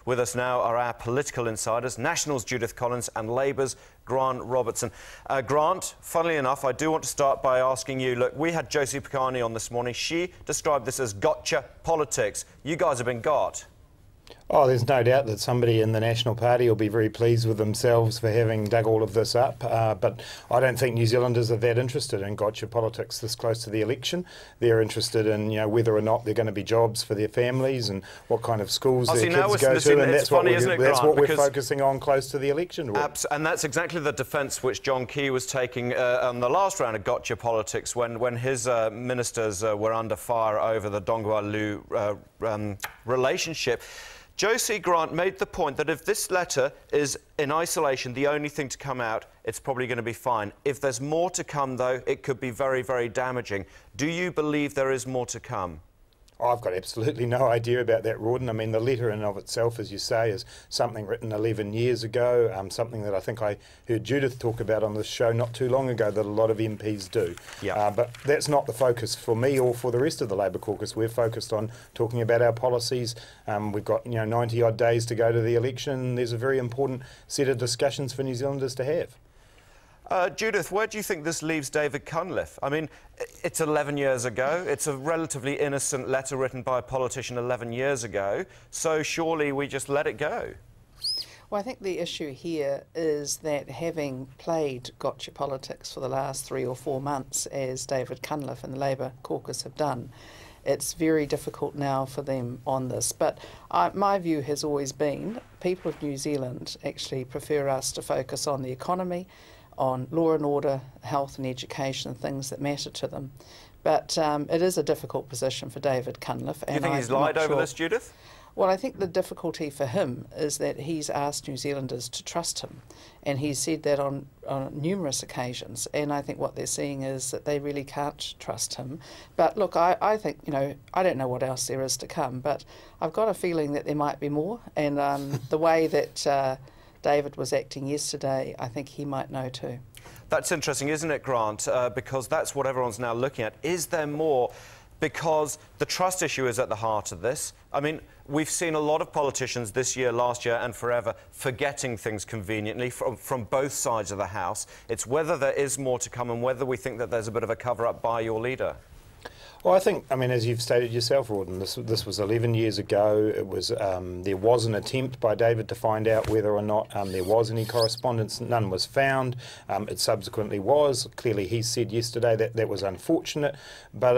With us now are our political insiders, National's Judith Collins and Labour's Grant Robertson. Grant, funnily enough, I do want to start by asking you, look, we had Josie Picani on this morning. She described this as gotcha politics. You guys have been got. Oh, there's no doubt that somebody in the National Party will be very pleased with themselves for having dug all of this up, but I don't think New Zealanders are that interested in gotcha politics this close to the election. They're interested in, you know, whether or not there are going to be jobs for their families and what kind of schools their kids go to, and that's what we're focusing on close to the election. And that's exactly the defence which John Key was taking on the last round of gotcha politics when his ministers were under fire over the Dongwa-Lu relationship. Josie, Grant, made the point that if this letter is in isolation the only thing to come out, it's probably going to be fine. If there's more to come, though, it could be very, very damaging. Do you believe there is more to come? I've got absolutely no idea about that, Rawdon. I mean, the letter in and of itself, as you say, is something written 11 years ago, something that I think I heard Judith talk about on this show not too long ago that a lot of MPs do. Yeah. But that's not the focus for me or for the rest of the Labour caucus. We're focused on talking about our policies. We've got 90-odd days to go to the election. There's a very important set of discussions for New Zealanders to have. Judith, where do you think this leaves David Cunliffe? I mean, it's 11 years ago. It's a relatively innocent letter written by a politician 11 years ago. So surely we just let it go. Well, I think the issue here is that having played gotcha politics for the last 3 or 4 months, as David Cunliffe and the Labour caucus have done, it's very difficult now for them on this. But my view has always been people of New Zealand actually prefer us to focus on the economy, on law and order, health and education, things that matter to them. But it is a difficult position for David Cunliffe. Do you think he's lied over this, Judith? Well, I think the difficulty for him is that he's asked New Zealanders to trust him, and he's said that on numerous occasions, and I think what they're seeing is that they really can't trust him. But look, I think, I don't know what else there is to come, but I've got a feeling that there might be more, and the way that David was acting yesterday, I think he might know too. That's interesting, isn't it, Grant? Because that's what everyone's now looking at. Is there more? Because the trust issue is at the heart of this. I mean, we've seen a lot of politicians this year, last year and forever forgetting things conveniently from both sides of the House. It's whether there is more to come and whether we think that there's a bit of a cover-up by your leader. Well, I think, as you've stated yourself, Rawdon, this was 11 years ago. It was there was an attempt by David to find out whether or not there was any correspondence. None was found. It subsequently was. Clearly, he said yesterday that that was unfortunate. But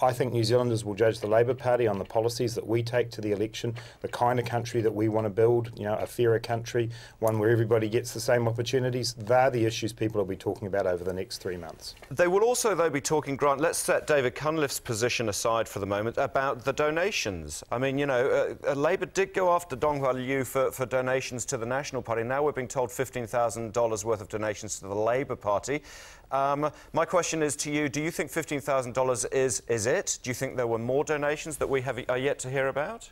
I think New Zealanders will judge the Labour Party on the policies that we take to the election, the kind of country that we want to build, a fairer country, one where everybody gets the same opportunities. They're the issues people will be talking about over the next 3 months. They will also, though, be talking, Grant, let's set David Cunliffe's position aside for the moment, about the donations. I mean, Labour did go after Dongwa-Lu for donations to the National Party. Now we're being told $15,000 worth of donations to the Labour Party. My question is to you, do you think $15,000 is it? Do you think there were more donations that we are yet to hear about?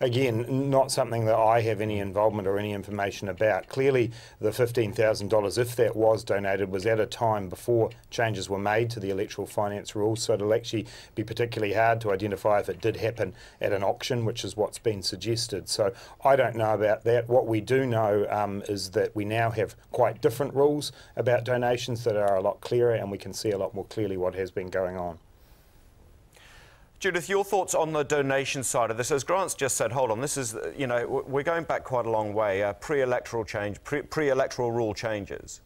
Again, not something that I have any involvement or any information about. Clearly, the $15,000, if that was donated, was at a time before changes were made to the electoral finance rules, so it'll actually be particularly hard to identify if it did happen at an auction, which is what's been suggested. So I don't know about that. What we do know is that we now have quite different rules about donations that are a lot clearer, and we can see a lot more clearly what has been going on. Judith, your thoughts on the donation side of this? As Grant's just said, hold on, this is, we're going back quite a long way, pre-electoral change, pre-electoral rule changes.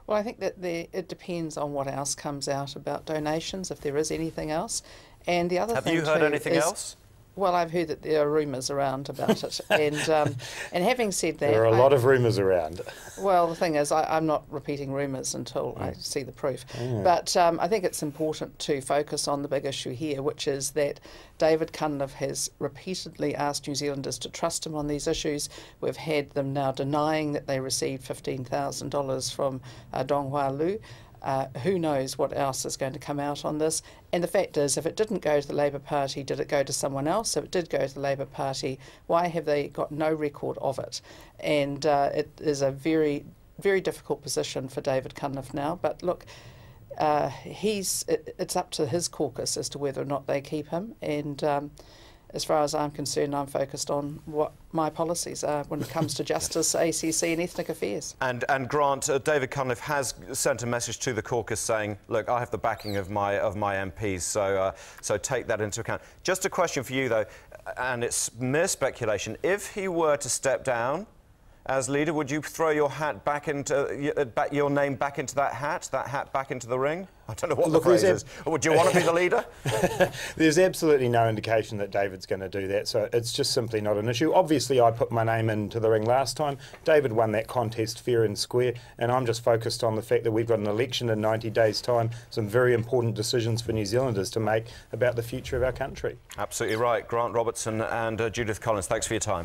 Well, I think that it depends on what else comes out about donations, if there is anything else. And the other thing Have you heard anything else? Well, I've heard that there are rumours around about it, and having said that, there are a lot of rumours around. Well, the thing is, I'm not repeating rumours until I see the proof. But I think it's important to focus on the big issue here, which is that David Cunliffe has repeatedly asked New Zealanders to trust him on these issues. We've had them now denying that they received $15,000 from Dongwa-Lu. Who knows what else is going to come out on this? And the fact is, if it didn't go to the Labour Party, did it go to someone else? If it did go to the Labour Party, why have they got no record of it? And it is a very, very difficult position for David Cunliffe now. But look, it's up to his caucus as to whether or not they keep him. And as far as I'm concerned, I'm focused on what my policies are when it comes to justice, ACC and ethnic affairs. And Grant, David Cunliffe has sent a message to the caucus saying, look, I have the backing of my MPs, so take that into account. Just a question for you, though, and it's mere speculation. If he were to step down as leader, would you throw your hat back into your name back into that hat back into the ring? I don't know what the phrase is. Would you want to be the leader? There's absolutely no indication that David's going to do that, so it's just simply not an issue. Obviously, I put my name into the ring last time. David won that contest fair and square, and I'm just focused on the fact that we've got an election in 90 days' time, some very important decisions for New Zealanders to make about the future of our country. Absolutely right. Grant Robertson and Judith Collins, thanks for your time.